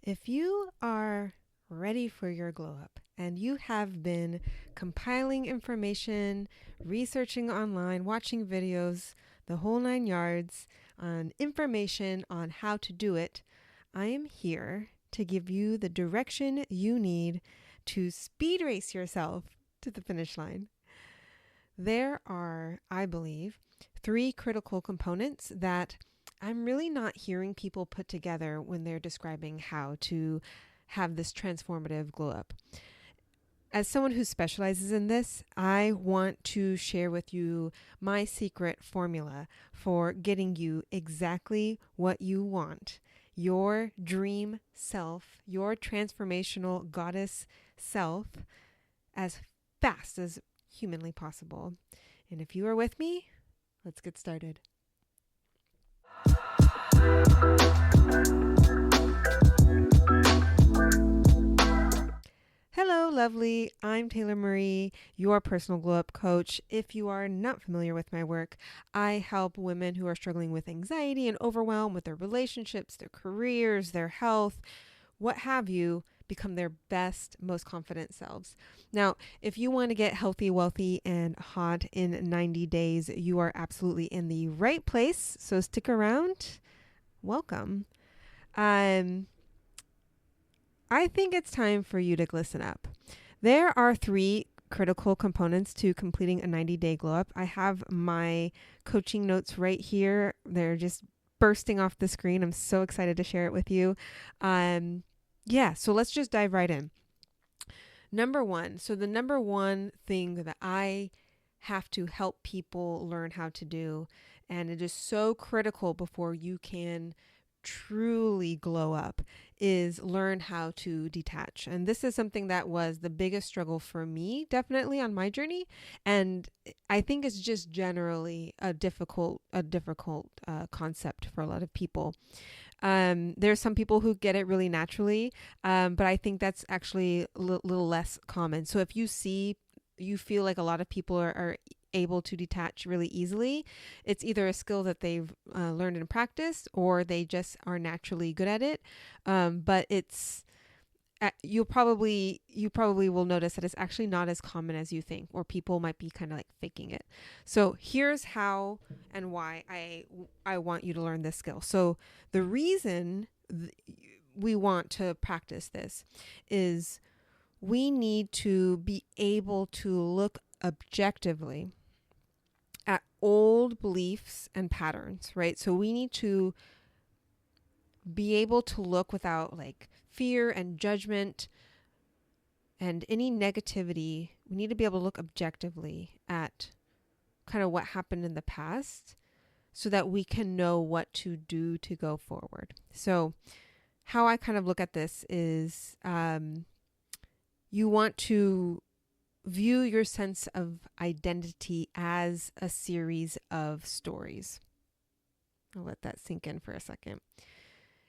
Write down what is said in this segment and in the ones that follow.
If you are ready for your glow up and you have been compiling information, researching online, watching videos, the whole nine yards on information on how to do it, I am here to give you the direction you need to speed race yourself to the finish line. There are, I believe, three critical components that I'm really not hearing people put together when they're describing how to have this transformative glow up. As someone who specializes in this, I want to share with you my secret formula for getting you exactly what you want. Your dream self, your transformational goddess self, as fast as humanly possible. And if you are with me, let's get started. Hello, lovely. I'm Taylor Marie, your personal glow up coach. If you are not familiar with my work, I help women who are struggling with anxiety and overwhelm with their relationships, their careers, their health, what have you, become their best, most confident selves. Now, if you want to get healthy, wealthy, and hot in 90 days, you are absolutely in the right place. So stick around. Welcome. I think it's time for you to listen up. There are three critical components to completing a 90-day glow up. I have my coaching notes right here. They're just bursting off the screen. I'm so excited to share it with you. So let's just dive right in. Number one. So the number one thing that I have to help people learn how to do, and it is so critical before you can truly glow up, is learn how to detach. And this is something that was the biggest struggle for me, definitely on my journey. And I think it's just generally a difficult concept for a lot of people. There's some people who get it really naturally, but I think that's actually a little less common. So if you feel like a lot of people are able to detach really easily, it's either a skill that they've learned and practiced, or they just are naturally good at it. But it's you probably will notice that it's actually not as common as you think, or people might be kind of like faking it. So here's how and why I want you to learn this skill. So the reason we want to practice this is we need to be able to look objectively at old beliefs and patterns, right? So we need to be able to look without like fear and judgment and any negativity. We need to be able to look objectively at kind of what happened in the past so that we can know what to do to go forward. So how I kind of look at this is you want to view your sense of identity as a series of stories. I'll let that sink in for a second.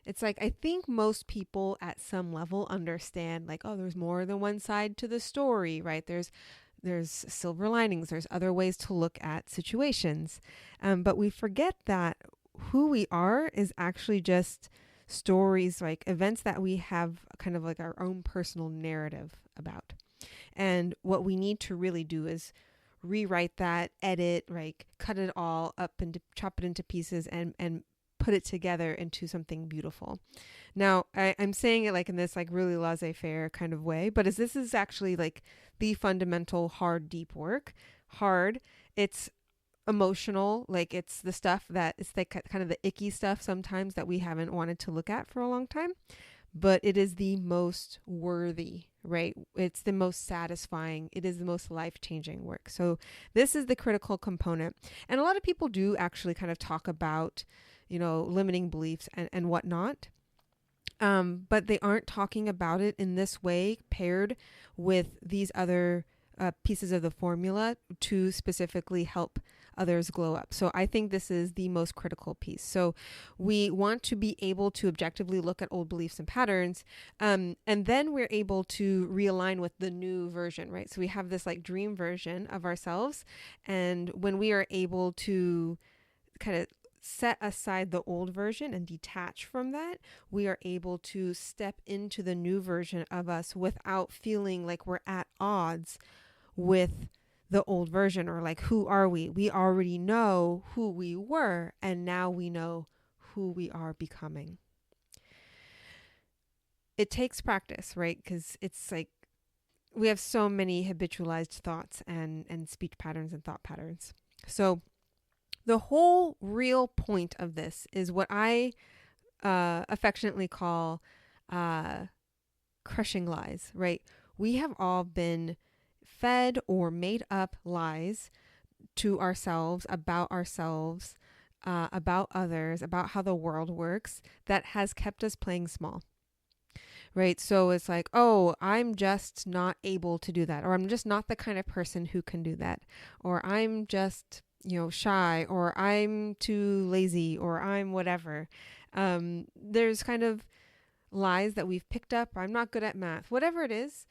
It's like, I think most people at some level understand like, oh, there's more than one side to the story, right? There's silver linings. There's other ways to look at situations. But we forget that who we are is actually just stories, like events that we have kind of like our own personal narrative about. And what we need to really do is rewrite that, edit, like cut it all up and chop it into pieces and put it together into something beautiful. Now, I'm saying it like in this like really laissez-faire kind of way, but this is actually like the fundamental hard, deep work. Hard, it's emotional, like it's the stuff that it's like kind of the icky stuff sometimes that we haven't wanted to look at for a long time. But it is the most worthy, right? It's the most satisfying. It is the most life-changing work. So this is the critical component. And a lot of people do actually kind of talk about, limiting beliefs and whatnot. But they aren't talking about it in this way paired with these other pieces of the formula to specifically help others glow up. So I think this is the most critical piece. So we want to be able to objectively look at old beliefs and patterns, and then we're able to realign with the new version, right? So we have this like dream version of ourselves, and when we are able to kind of set aside the old version and detach from that, we are able to step into the new version of us without feeling like we're at odds with the old version, or like, who are we? We already know who we were, and now we know who we are becoming. It takes practice, right? Because it's like we have so many habitualized thoughts and speech patterns and thought patterns. So the whole real point of this is what I affectionately call crushing lies, right? We have all been fed or made up lies to ourselves, about others, about how the world works, that has kept us playing small. Right. So it's like, oh, I'm just not able to do that, or I'm just not the kind of person who can do that, or I'm just, shy, or I'm too lazy, or I'm whatever. There's kind of lies that we've picked up. I'm not good at math, whatever it is.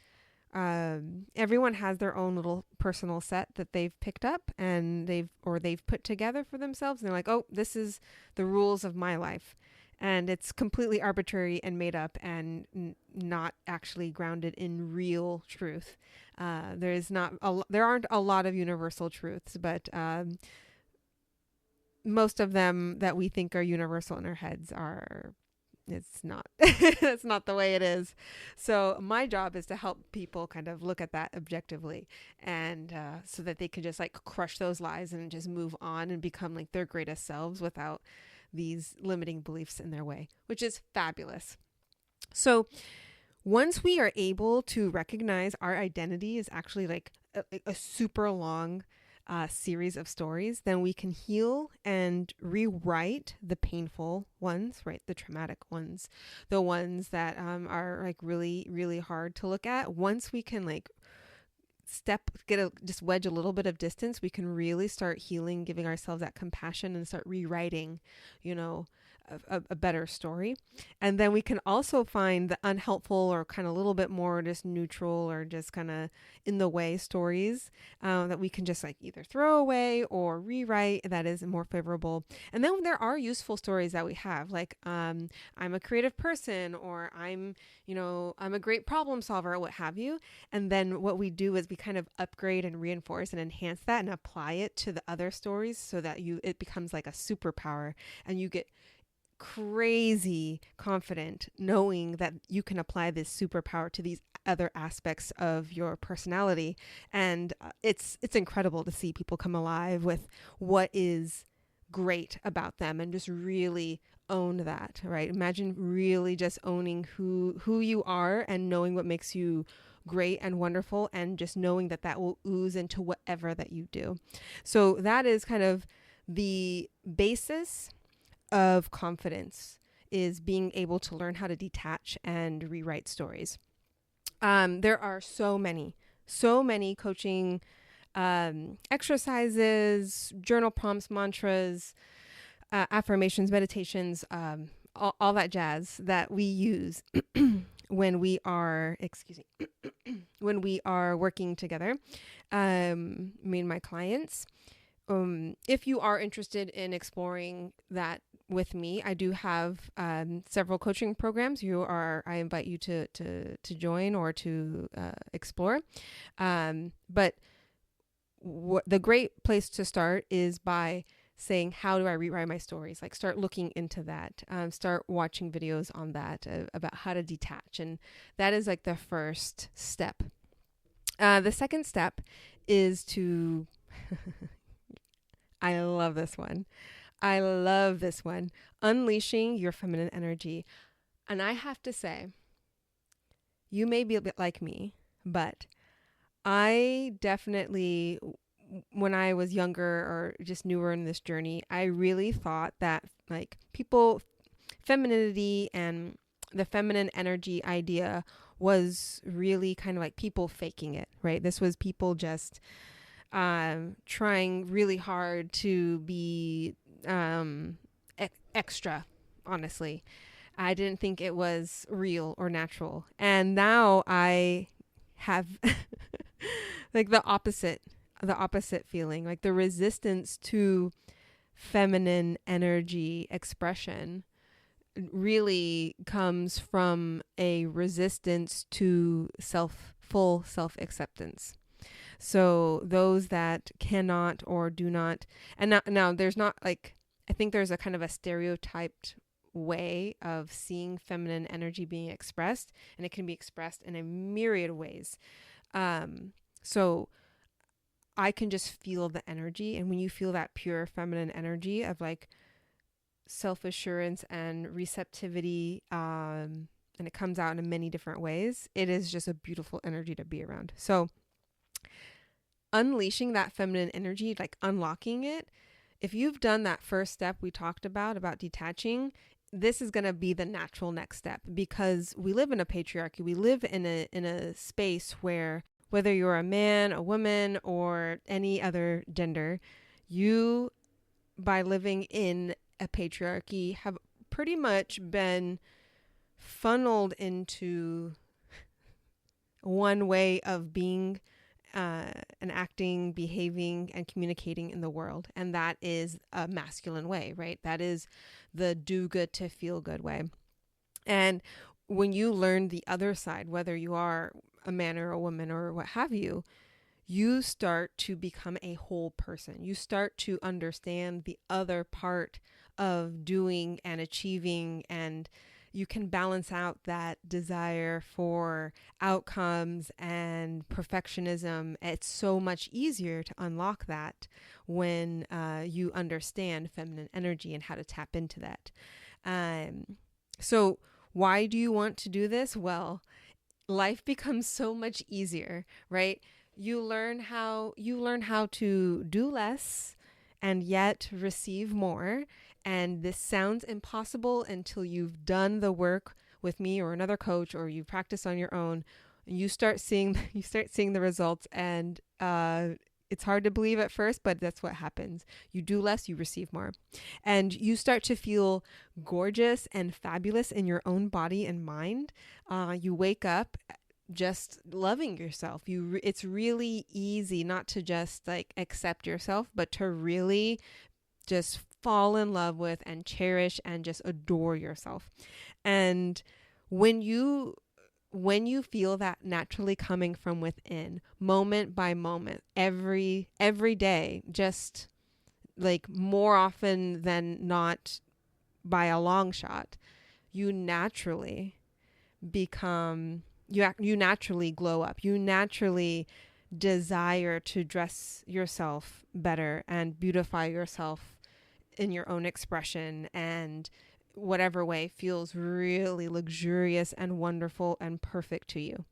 Everyone has their own little personal set that they've picked up and they've put together for themselves. And they're like, oh, this is the rules of my life. And it's completely arbitrary and made up and not actually grounded in real truth. There aren't a lot of universal truths, but most of them that we think are universal in our heads are. It's not. That's not the way it is. So my job is to help people kind of look at that objectively, and so that they can just like crush those lies and just move on and become like their greatest selves without these limiting beliefs in their way, which is fabulous. So once we are able to recognize our identity is actually like a super long series of stories, then we can heal and rewrite the painful ones, right? The traumatic ones, the ones that are like really, really hard to look at. Once we can like just wedge a little bit of distance, we can really start healing, giving ourselves that compassion, and start rewriting, a better story. And then we can also find the unhelpful or kind of a little bit more just neutral or just kind of in the way stories that we can just like either throw away or rewrite that is more favorable. And then there are useful stories that we have, like I'm a creative person, or I'm a great problem solver, or what have you. And then what we do is we kind of upgrade and reinforce and enhance that and apply it to the other stories so that it becomes like a superpower, and you get crazy confident knowing that you can apply this superpower to these other aspects of your personality. And it's incredible to see people come alive with what is great about them and just really own that, right? Imagine really just owning who you are and knowing what makes you great and wonderful, and just knowing that will ooze into whatever that you do. So that is kind of the basis of confidence, is being able to learn how to detach and rewrite stories. There are so many coaching exercises, journal prompts, mantras, affirmations, meditations, all that jazz that we use when we are, when we are working together, me and my clients. If you are interested in exploring that with me, I do have several coaching programs. I invite you to join or to explore. But the great place to start is by saying, how do I rewrite my stories? Like, start looking into that. Start watching videos on that about how to detach, and that is like the first step. The second step is to I love this one. Unleashing your feminine energy. And I have to say, you may be a bit like me, but I definitely, when I was younger or just newer in this journey, I really thought that like femininity and the feminine energy idea was really kind of like people faking it, right? This was people just trying really hard to be extra, honestly. I didn't think it was real or natural. And now I have like the opposite feeling, like the resistance to feminine energy expression really comes from a resistance to full self-acceptance. So those that cannot or do not, and now there's not like, I think there's a kind of a stereotyped way of seeing feminine energy being expressed, and it can be expressed in a myriad of ways. So I can just feel the energy. And when you feel that pure feminine energy of like self-assurance and receptivity, and it comes out in many different ways, it is just a beautiful energy to be around. So unleashing that feminine energy, like unlocking it, if you've done that first step we talked about detaching, this is going to be the natural next step, because we live in a patriarchy. We live in a space where whether you're a man, a woman, or any other gender, you, by living in a patriarchy, have pretty much been funneled into one way of being and acting, behaving, and communicating in the world. And that is a masculine way, right? That is the do good to feel good way. And when you learn the other side, whether you are a man or a woman or what have you, you start to become a whole person. You start to understand the other part of doing and achieving, and you can balance out that desire for outcomes and perfectionism. It's so much easier to unlock that when you understand feminine energy and how to tap into that. So why do you want to do this? Well, life becomes so much easier, right? You learn how to do less and yet receive more. And this sounds impossible until you've done the work with me or another coach, or you practice on your own. You start seeing the results, and it's hard to believe at first, but that's what happens. You do less, you receive more. And you start to feel gorgeous and fabulous in your own body and mind. You wake up just loving yourself. It's really easy not to just like accept yourself, but to really just fall in love with and cherish and just adore yourself. And when you feel that naturally coming from within, moment by moment, every day, just like more often than not by a long shot, you naturally become, you naturally glow up. You naturally desire to dress yourself better and beautify yourself in your own expression, and whatever way feels really luxurious and wonderful and perfect to you.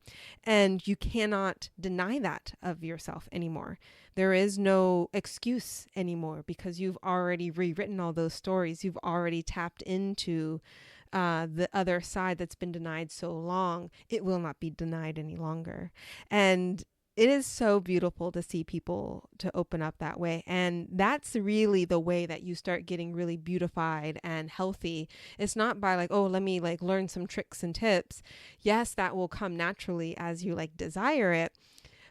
And you cannot deny that of yourself anymore. There is no excuse anymore, because you've already rewritten all those stories. You've already tapped into the other side that's been denied so long. It will not be denied any longer. And it is so beautiful to see people to open up that way. And that's really the way that you start getting really beautified and healthy. It's not by like, oh, let me like learn some tricks and tips. Yes, that will come naturally as you like desire it.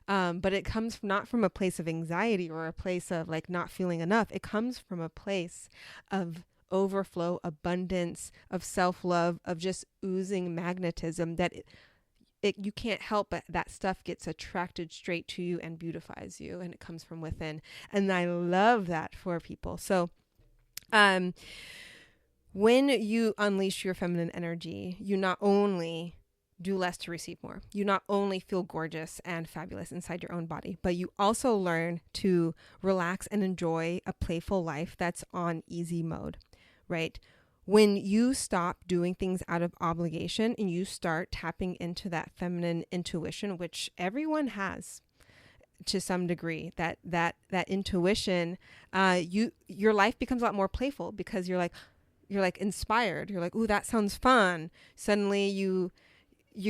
But it comes not from a place of anxiety or a place of like not feeling enough. It comes from a place of overflow, abundance, of self-love, of just oozing magnetism that you can't help but that stuff gets attracted straight to you and beautifies you, and it comes from within. And I love that for people. So when you unleash your feminine energy, you not only do less to receive more, you not only feel gorgeous and fabulous inside your own body, but you also learn to relax and enjoy a playful life that's on easy mode, right? When you stop doing things out of obligation and you start tapping into that feminine intuition, which everyone has to some degree, that intuition, your life becomes a lot more playful, because you're like inspired. You're like, ooh, that sounds fun. Suddenly you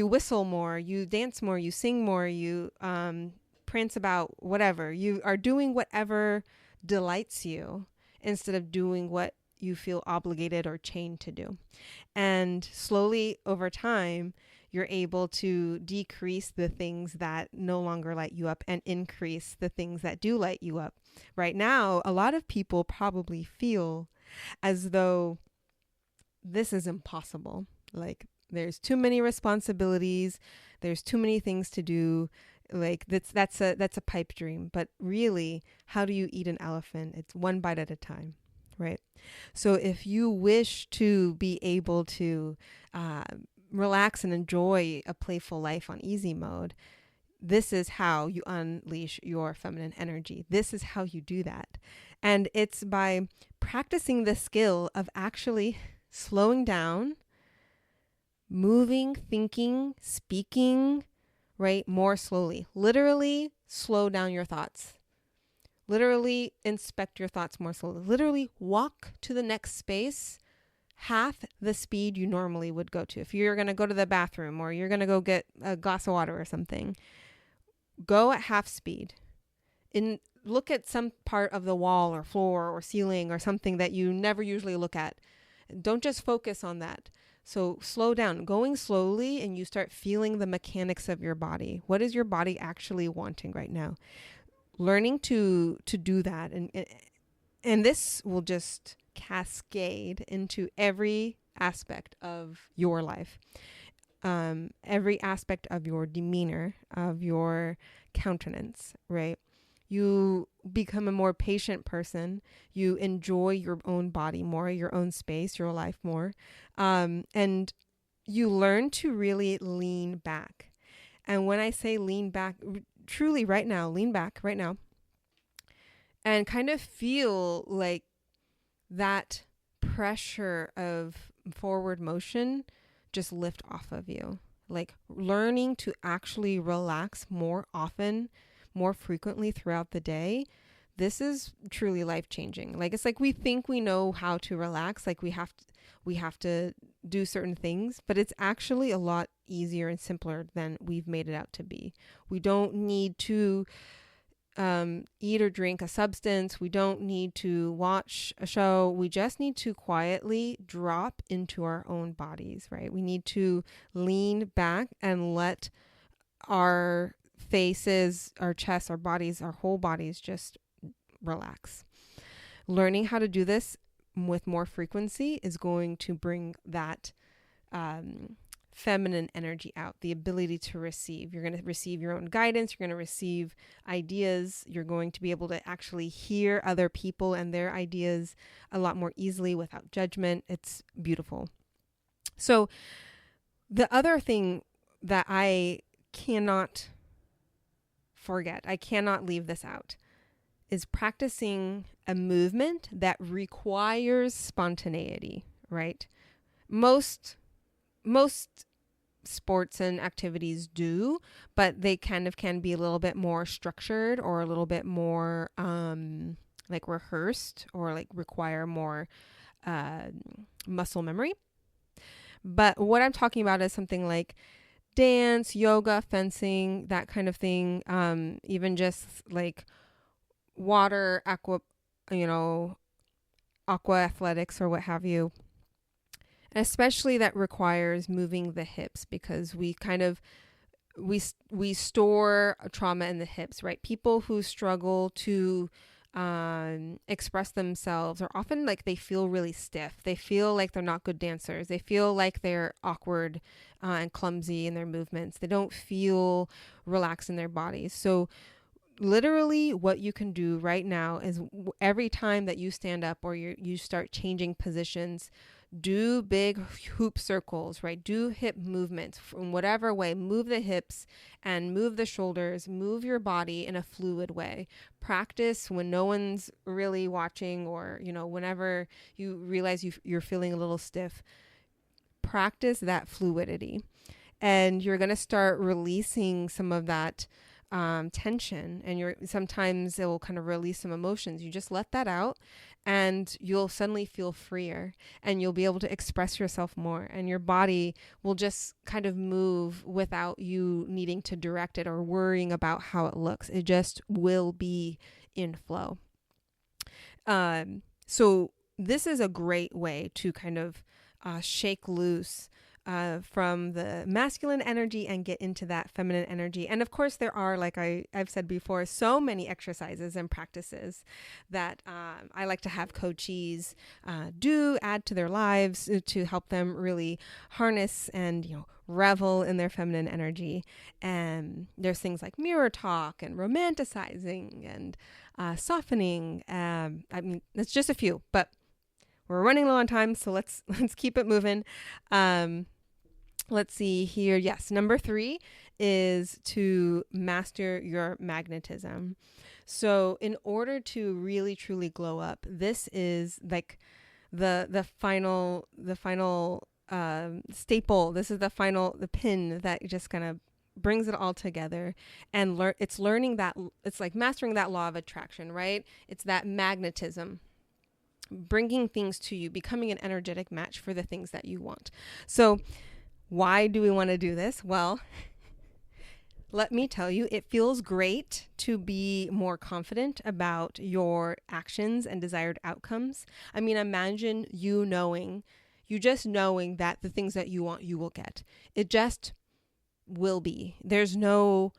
whistle more, you dance more, you sing more, you prance about whatever. You are doing whatever delights you instead of doing what you feel obligated or chained to do. And slowly over time, you're able to decrease the things that no longer light you up and increase the things that do light you up. Right now, a lot of people probably feel as though this is impossible. Like there's too many responsibilities, there's too many things to do. Like that's a pipe dream. But really, how do you eat an elephant? It's one bite at a time, right? So if you wish to be able to relax and enjoy a playful life on easy mode, this is how you unleash your feminine energy. This is how you do that. And it's by practicing the skill of actually slowing down, moving, thinking, speaking, right? More slowly. Literally slow down your thoughts. Literally inspect your thoughts more slowly. Literally walk to the next space half the speed you normally would go to. If you're going to go to the bathroom or you're going to go get a glass of water or something, go at half speed. Look at some part of the wall or floor or ceiling or something that you never usually look at. Don't just focus on that. So slow down, going slowly, and you start feeling the mechanics of your body. What is your body actually wanting right now? Learning to do that, and this will just cascade into every aspect of your life, every aspect of your demeanor, of your countenance, right? You become a more patient person. You enjoy your own body more, your own space, your life more. And you learn to really lean back. And when I say lean back, truly right now, lean back right now and kind of feel like that pressure of forward motion just lift off of you. Like learning to actually relax more often, more frequently throughout the day. This is truly life-changing. Like it's like we think we know how to relax, like we have to do certain things, but it's actually a lot easier and simpler than we've made it out to be. We don't need to eat or drink a substance. We don't need to watch a show. We just need to quietly drop into our own bodies, right? We need to lean back and let our faces, our chests, our bodies, our whole bodies just relax. Learning how to do this with more frequency is going to bring that feminine energy out, the ability to receive. You're going to receive your own guidance. You're going to receive ideas. You're going to be able to actually hear other people and their ideas a lot more easily without judgment. It's beautiful. So the other thing that I cannot forget, I cannot leave this out, is practicing a movement that requires spontaneity, right? Most sports and activities do, but they kind of can be a little bit more structured or a little bit more like rehearsed or like require more muscle memory. But what I'm talking about is something like dance, yoga, fencing, that kind of thing. Even just like water, aqua athletics or what have you. Especially that requires moving the hips, because we store trauma in the hips, right? People who struggle to express themselves are often like they feel really stiff. They feel like they're not good dancers. They feel like they're awkward and clumsy in their movements. They don't feel relaxed in their bodies. So literally what you can do right now is every time that you stand up or you start changing positions, do big hoop circles, right? Do hip movements from whatever way. Move the hips and move the shoulders. Move your body in a fluid way. Practice when no one's really watching, or, whenever you realize you're feeling a little stiff. Practice that fluidity. And you're going to start releasing some of that tension, and sometimes it will kind of release some emotions. You just let that out and you'll suddenly feel freer, and you'll be able to express yourself more, and your body will just kind of move without you needing to direct it or worrying about how it looks. It just will be in flow. So this is a great way to kind of shake loose from the masculine energy and get into that feminine energy. And of course, there are, like I've said before, so many exercises and practices that I like to have coachees add to their lives to help them really harness and, revel in their feminine energy. And there's things like mirror talk and romanticizing and softening. I mean, that's just a few, but we're running low on time, so let's keep it moving. Let's see here. Yes, number 3 is to master your magnetism. So in order to really truly glow up, this is like the final staple. This is the pin that just kind of brings it all together. And it's learning that, it's like mastering that law of attraction, right? It's that magnetism, bringing things to you, becoming an energetic match for the things that you want. So why do we want to do this? Well, let me tell you, it feels great to be more confident about your actions and desired outcomes. I mean, imagine you just knowing that the things that you want, you will get. It just will be. There's no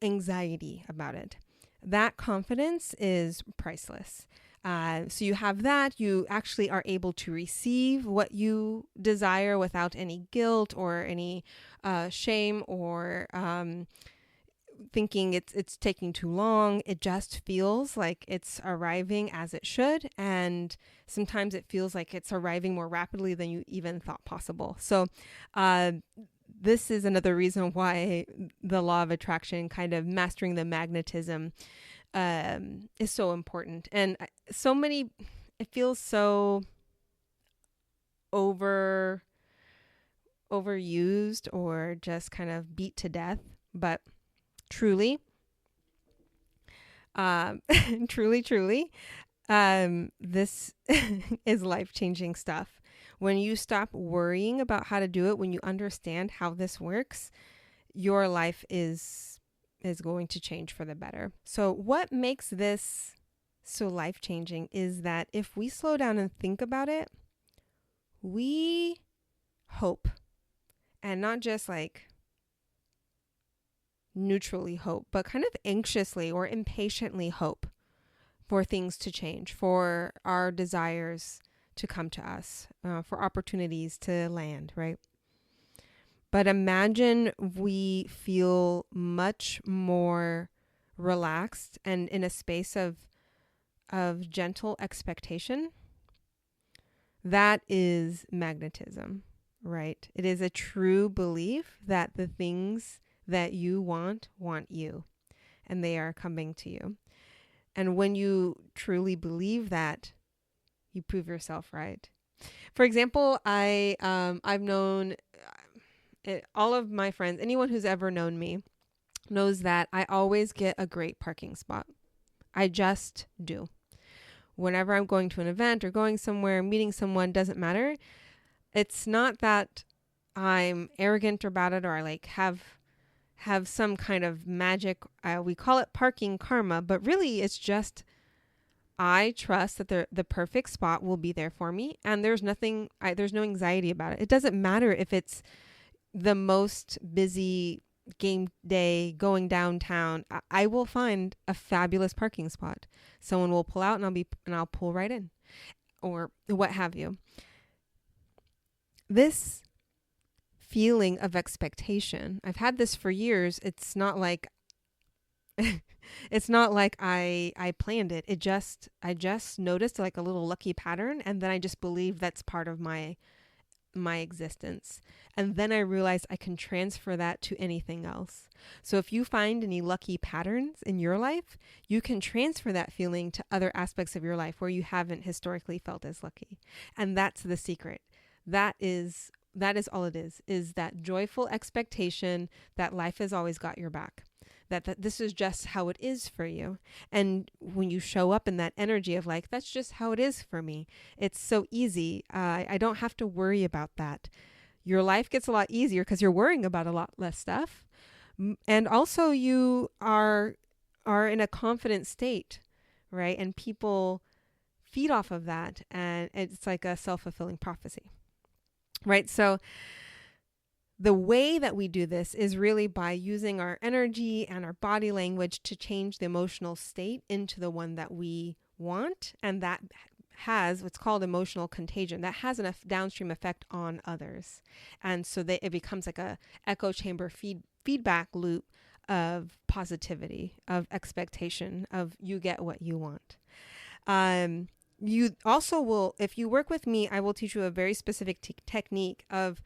anxiety about it. That confidence is priceless. So you have that. You actually are able to receive what you desire without any guilt or any shame or thinking it's taking too long. It just feels like it's arriving as it should. And sometimes it feels like it's arriving more rapidly than you even thought possible. So this is another reason why the law of attraction, kind of mastering the magnetism, is so important. And it feels so overused or just kind of beat to death, but truly, this is life-changing stuff. When you stop worrying about how to do it, when you understand how this works, your life is going to change for the better. So what makes this so life-changing is that if we slow down and think about it, we hope, and not just like neutrally hope, but kind of anxiously or impatiently hope for things to change, for our desires to come to us, for opportunities to land, right? But imagine we feel much more relaxed and in a space of gentle expectation. That is magnetism, right? It is a true belief that the things that you want you, and they are coming to you. And when you truly believe that, you prove yourself right. For example, I've known all of my friends, anyone who's ever known me knows that I always get a great parking spot. I just do. Whenever I'm going to an event or going somewhere, meeting someone, doesn't matter. It's not that I'm arrogant about it or I like have some kind of magic. We call it parking karma, but really it's just I trust that the perfect spot will be there for me, and there's no anxiety about it. It doesn't matter if it's the most busy game day going downtown. I will find a fabulous parking spot. Someone will pull out and I'll pull right in, or what have you. This feeling of expectation, I've had this for years. It's not like I planned it. I just noticed like a little lucky pattern, and then I just believe that's part of my existence. And then I realized I can transfer that to anything else. So if you find any lucky patterns in your life, you can transfer that feeling to other aspects of your life where you haven't historically felt as lucky. And that's the secret. That is all it is that joyful expectation that life has always got your back. That this is just how it is for you. And when you show up in that energy of like, that's just how it is for me, it's so easy. I don't have to worry about that. Your life gets a lot easier because you're worrying about a lot less stuff. And also you are in a confident state, right? And people feed off of that. And it's like a self-fulfilling prophecy. right? So the way that we do this is really by using our energy and our body language to change the emotional state into the one that we want. And that has what's called emotional contagion. That has a downstream effect on others. And so it becomes like a echo chamber feedback loop of positivity, of expectation, of you get what you want. You also will, if you work with me, I will teach you a very specific technique of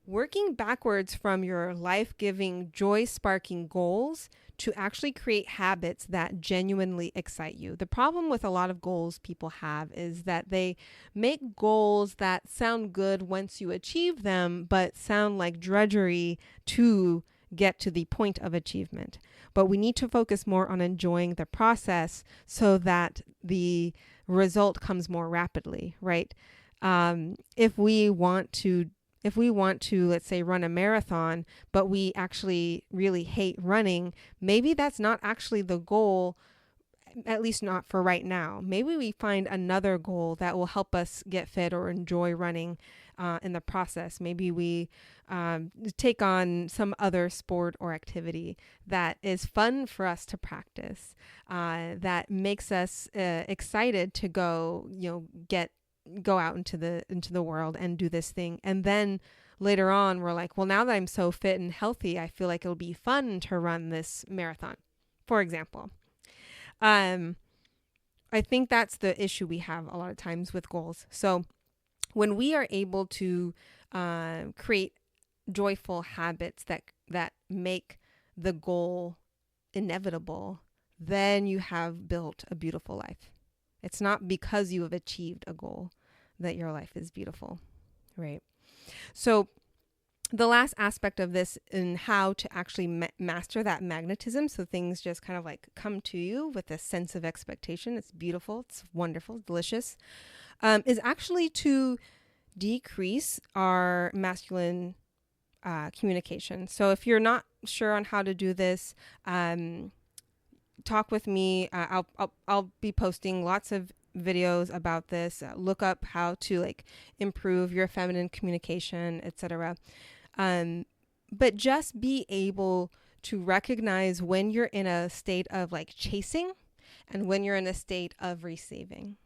working backwards from your life-giving, joy-sparking goals to actually create habits that genuinely excite you. The problem with a lot of goals people have is that they make goals that sound good once you achieve them, but sound like drudgery to get to the point of achievement. But we need to focus more on enjoying the process so that the result comes more rapidly, right? If we want to, let's say, run a marathon, but we actually really hate running, maybe that's not actually the goal, at least not for right now. Maybe we find another goal that will help us get fit or enjoy running in the process. Maybe we take on some other sport or activity that is fun for us to practice, that makes us excited to go out into the world and do this thing. And then later on, we're like, well, now that I'm so fit and healthy, I feel like it'll be fun to run this marathon, for example. I think that's the issue we have a lot of times with goals. So when we are able to create joyful habits that make the goal inevitable, then you have built a beautiful life. It's not because you have achieved a goal that your life is beautiful, right? So the last aspect of this in how to actually master that magnetism, so things just kind of like come to you with a sense of expectation. It's beautiful, it's wonderful, delicious, is actually to decrease our masculine communication. So if you're not sure on how to do this, talk with me. I'll be posting lots of videos about this. Look up how to improve your feminine communication, etc. But just be able to recognize when you're in a state of chasing and when you're in a state of receiving.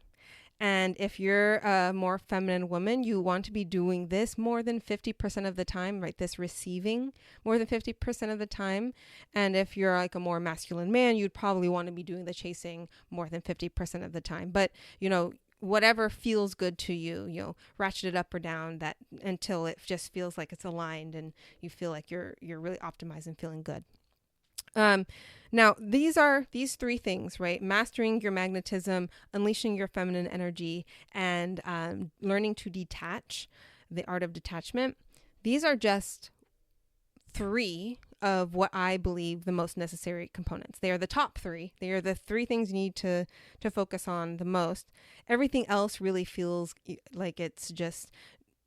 And if you're a more feminine woman, you want to be doing this more than 50% of the time, right? This receiving more than 50% of the time. And if you're a more masculine man, you'd probably want to be doing the chasing more than 50% of the time. But, whatever feels good to you, ratchet it up or down that until it just feels like it's aligned and you feel like you're really optimized and feeling good. Now, these three things, right? Mastering your magnetism, unleashing your feminine energy, and learning to detach, the art of detachment. These are just three of what I believe the most necessary components. They are the top three. They are the three things you need to focus on the most. Everything else really feels like it's just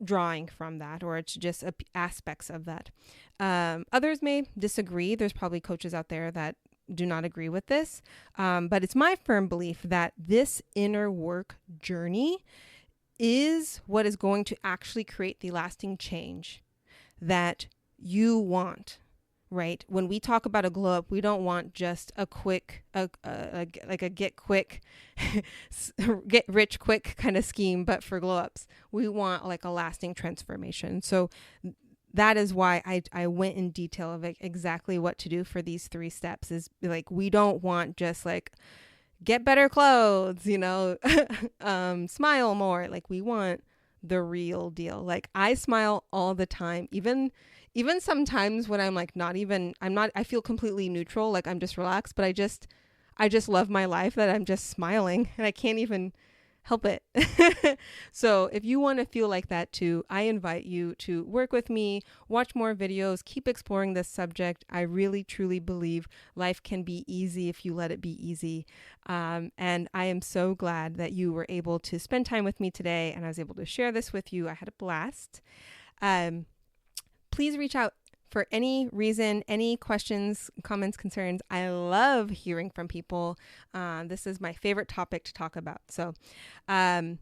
drawing from that, or it's just aspects of that. Others may disagree. There's probably coaches out there that do not agree with this. But it's my firm belief that this inner work journey is what is going to actually create the lasting change that you want, right? When we talk about a glow up, we don't want just a quick, get rich quick kind of scheme, but for glow ups, we want a lasting transformation. So that is why I went in detail of exactly what to do for these three steps. Is we don't want just get better clothes, smile more. We want the real deal. I smile all the time, even sometimes when I'm I feel completely neutral, I'm just relaxed, but I just love my life that I'm just smiling and I can't even help it. So if you want to feel like that too, I invite you to work with me, watch more videos, keep exploring this subject. I really, truly believe life can be easy if you let it be easy. And I am so glad that you were able to spend time with me today and I was able to share this with you. I had a blast. Please reach out for any reason, any questions, comments, concerns. I love hearing from people. This is my favorite topic to talk about. So thanks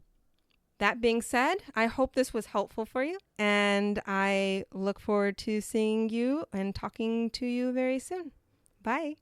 That being said, I hope this was helpful for you, and I look forward to seeing you and talking to you very soon. Bye.